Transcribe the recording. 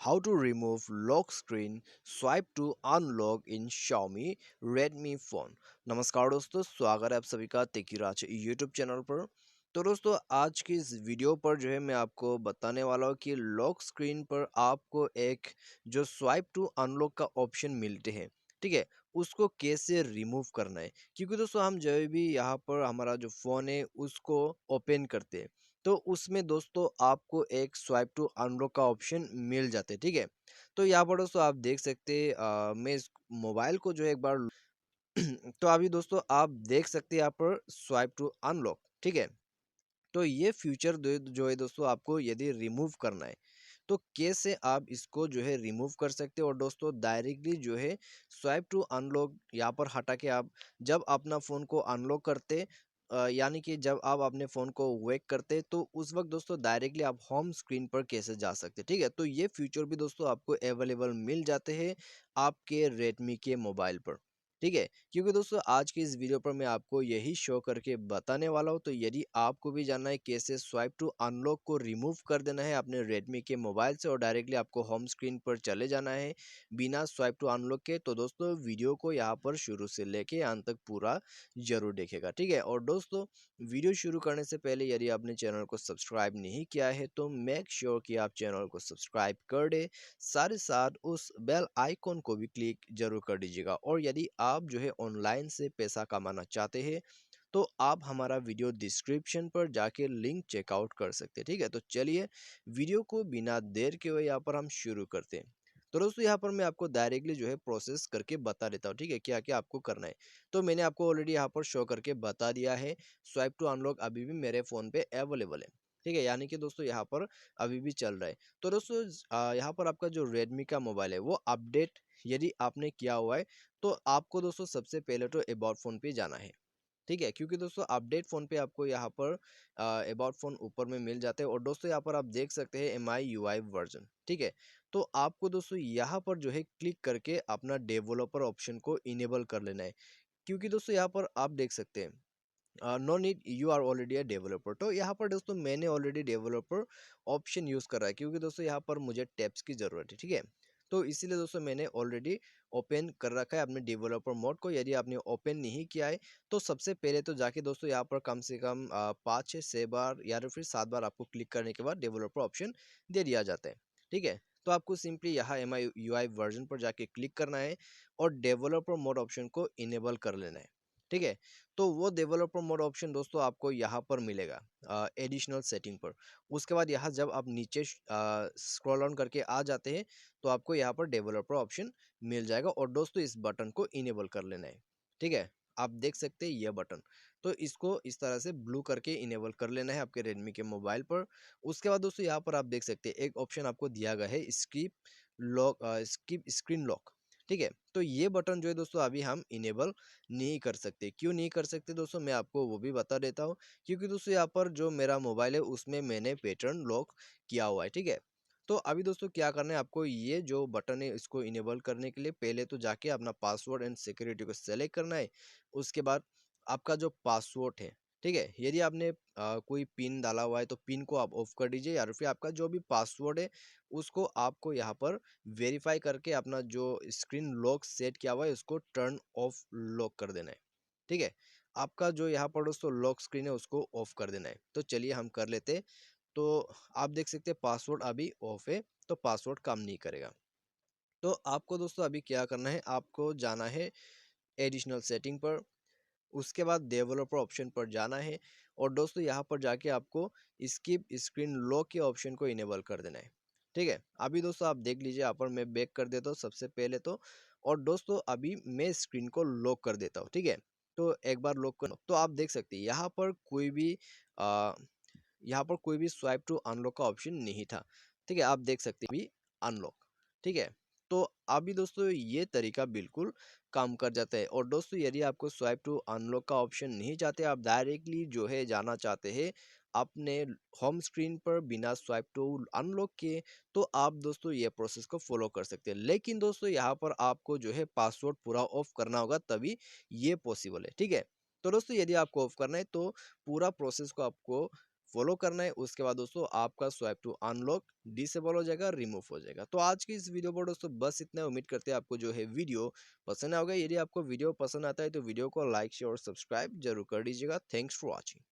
How to remove lock screen swipe to unlock in Xiaomi Redmi phone। नमस्कार दोस्तों, स्वागत है आप सभी का तेकीराज यूट्यूब चैनल पर। तो दोस्तों, आज की इस वीडियो पर जो है मैं आपको बताने वाला हूँ कि लॉक स्क्रीन पर आपको एक जो स्वाइप टू अनलॉक का ऑप्शन मिलते हैं, ठीक है, उसको कैसे रिमूव करना है। क्योंकि दोस्तों हम जब भी यहाँ पर हमारा जो फ़ोन है उसको ओपन करते हैं, तो उसमें दोस्तों आपको एक स्वाइप टू अनलॉक का ऑप्शन मिल जाते हैं, ठीक है। तो यहाँ पर दोस्तों आप देख सकते हैं, मैं इस मोबाइल को जो है एक बार तो अभी दोस्तों आप देख सकते हैं यहाँ पर स्वाइप टू अनलॉक, ठीक है। तो ये फ्यूचर जो है दोस्तों आपको यदि रिमूव करना है तो कैसे आप इसको जो है रिमूव कर सकते हो। और दोस्तों डायरेक्टली जो है स्वाइप टू अनलॉक यहाँ पर हटा के आप जब अपना फ़ोन को अनलॉक करते, यानी कि जब आप अपने फ़ोन को वेक करते तो उस वक्त दोस्तों डायरेक्टली आप होम स्क्रीन पर कैसे जा सकते, ठीक है। तो ये फीचर भी दोस्तों आपको अवेलेबल मिल जाते हैं आपके रेडमी के मोबाइल पर, ठीक है। क्योंकि दोस्तों आज की इस वीडियो पर मैं आपको यही शो करके बताने वाला हूँ। तो यदि आपको भी जानना है कैसे स्वाइप टू अनलॉक को रिमूव कर देना है अपने रेडमी के मोबाइल से और डायरेक्टली आपको होम स्क्रीन पर चले जाना है बिना स्वाइप टू अनलॉक के, तो दोस्तों वीडियो को यहाँ पर शुरू से लेके अंत तक पूरा जरूर देखेगा, ठीक है। और दोस्तों वीडियो शुरू करने से पहले यदि आपने चैनल को सब्सक्राइब नहीं किया है तो मेक श्योर कि आप चैनल को सब्सक्राइब कर दे, साथ ही साथ उस बेल आइकॉन को भी क्लिक जरूर कर दीजिएगा। और यदि आप जो है ऑनलाइन से पैसा कमाना चाहते हैं तो आप हमारा वीडियो डिस्क्रिप्शन पर जाके लिंक चेकआउट कर सकते हैं, ठीक है। तो चलिए वीडियो को बिना देर के हुए यहाँ पर हम शुरू करते हैं। तो दोस्तों यहाँ पर मैं आपको डायरेक्टली जो है प्रोसेस करके बता देता हूँ, ठीक है, क्या क्या आपको करना है। तो मैंने आपको ऑलरेडी यहाँ पर शो करके बता दिया है। स्वाइप टू अनलॉक अभी भी मेरे फ़ोन पे अवेलेबल है, ठीक है, यानी कि दोस्तों यहाँ पर अभी भी चल रहा है। तो दोस्तों यहाँ पर आपका जो रेडमी का मोबाइल है वो अपडेट यदि आपने किया हुआ है तो आपको दोस्तों सबसे पहले तो अबाउट फ़ोन पे जाना है, ठीक है। क्योंकि दोस्तों अपडेट फ़ोन पे आपको यहाँ पर अबाउट फ़ोन ऊपर में मिल जाते हैं और दोस्तों यहाँ पर आप देख सकते हैं MIUI वर्जन, ठीक है। तो आपको दोस्तों यहाँ पर जो है क्लिक करके अपना डेवलपर ऑप्शन को इनेबल कर लेना है। क्योंकि दोस्तों यहाँ पर आप देख सकते हैं no need you are already a developer. तो यहाँ पर दोस्तों मैंने ऑलरेडी डेवलपर ऑप्शन यूज़ कर रहा है क्योंकि दोस्तों यहाँ पर मुझे टैब्स की ज़रूरत है, ठीक है। तो इसीलिए दोस्तों मैंने ऑलरेडी ओपन कर रखा है अपने डेवलपर मोड को। यदि आपने ओपन नहीं किया है तो सबसे पहले तो जाके दोस्तों यहाँ पर कम से कम 5 से 6 बार या तो फिर 7 बार आपको क्लिक करने के बाद डेवलपर ऑप्शन दे दिया जाता है, ठीक है। तो आपको सिंपली यहाँ MIUI वर्जन पर जाके क्लिक करना है और डेवलपर मोड ऑप्शन को इनेबल कर लेना है, ठीक है। तो वो डेवलपर मोड ऑप्शन दोस्तों आपको यहाँ पर मिलेगा एडिशनल सेटिंग पर। उसके बाद यहाँ जब आप नीचे स्क्रॉल ऑन करके आ जाते हैं तो आपको यहाँ पर डेवलपर ऑप्शन मिल जाएगा और दोस्तों इस बटन को इनेबल कर लेना है, ठीक है। आप देख सकते हैं ये बटन, तो इसको इस तरह से ब्लू करके इनेबल कर लेना है आपके रेडमी के मोबाइल पर। उसके बाद दोस्तों यहाँ पर आप देख सकते हैं एक ऑप्शन आपको दिया गया है skip lock, skip screen lock, ठीक है। तो ये बटन जो है दोस्तों अभी हम इनेबल नहीं कर सकते। क्यों नहीं कर सकते दोस्तों, मैं आपको वो भी बता देता हूँ। क्योंकि दोस्तों यहाँ पर जो मेरा मोबाइल है उसमें मैंने पैटर्न लॉक किया हुआ है, ठीक है। तो अभी दोस्तों क्या करना है आपको, ये जो बटन है इसको इनेबल करने के लिए पहले तो जाके अपना पासवर्ड एंड सिक्योरिटी को सेलेक्ट करना है। उसके बाद आपका जो पासवर्ड है, ठीक है, यदि आपने कोई पिन डाला हुआ है तो पिन को आप ऑफ कर दीजिए या फिर आपका जो भी पासवर्ड है उसको आपको यहाँ पर वेरीफाई करके अपना जो स्क्रीन लॉक सेट किया हुआ है उसको टर्न ऑफ लॉक कर देना है, ठीक है। आपका जो यहाँ पर दोस्तों लॉक स्क्रीन है उसको ऑफ कर देना है। तो चलिए हम कर लेते हैं। तो आप देख सकते हैं पासवर्ड अभी ऑफ है, तो पासवर्ड काम नहीं करेगा। तो आपको दोस्तों अभी क्या करना है, आपको जाना है एडिशनल सेटिंग पर। उसके बाद डेवलपर ऑप्शन पर जाना है और दोस्तों यहाँ पर जाके आपको स्किप स्क्रीन लॉक के ऑप्शन को इनेबल कर देना है, ठीक है। अभी दोस्तों आप देख लीजिए यहाँ पर मैं बैक कर देता हूँ सबसे पहले तो। और दोस्तों अभी मैं स्क्रीन को लॉक कर देता हूँ, ठीक है। तो एक बार लॉक कर तो आप देख सकते हैं यहाँ पर कोई भी स्वाइप टू अनलॉक का ऑप्शन नहीं था, ठीक है। आप देख सकते हैं भी अनलॉक, ठीक है। तो अभी दोस्तों ये तरीका बिल्कुल काम कर जाता है। और दोस्तों यदि आपको स्वाइप टू अनलॉक का ऑप्शन नहीं चाहते, आप डायरेक्टली जो है जाना चाहते हैं अपने होम स्क्रीन पर बिना स्वाइप टू अनलॉक के, तो आप दोस्तों ये प्रोसेस को फॉलो कर सकते हैं। लेकिन दोस्तों यहाँ पर आपको जो है पासवर्ड पूरा ऑफ करना होगा तभी ये पॉसिबल है, ठीक है। तो दोस्तों यदि आपको ऑफ करना है तो पूरा प्रोसेस को आपको फॉलो करना है। उसके बाद दोस्तों आपका स्वाइप टू अनलॉक डिसेबल हो जाएगा, रिमूव हो जाएगा। तो आज की इस वीडियो पर दोस्तों बस इतना। उम्मीद करते हैं आपको जो है वीडियो पसंद आएगा। यदि आपको वीडियो पसंद आता है तो वीडियो को लाइक शेयर और सब्सक्राइब जरूर कर दीजिएगा। Thanks for watching.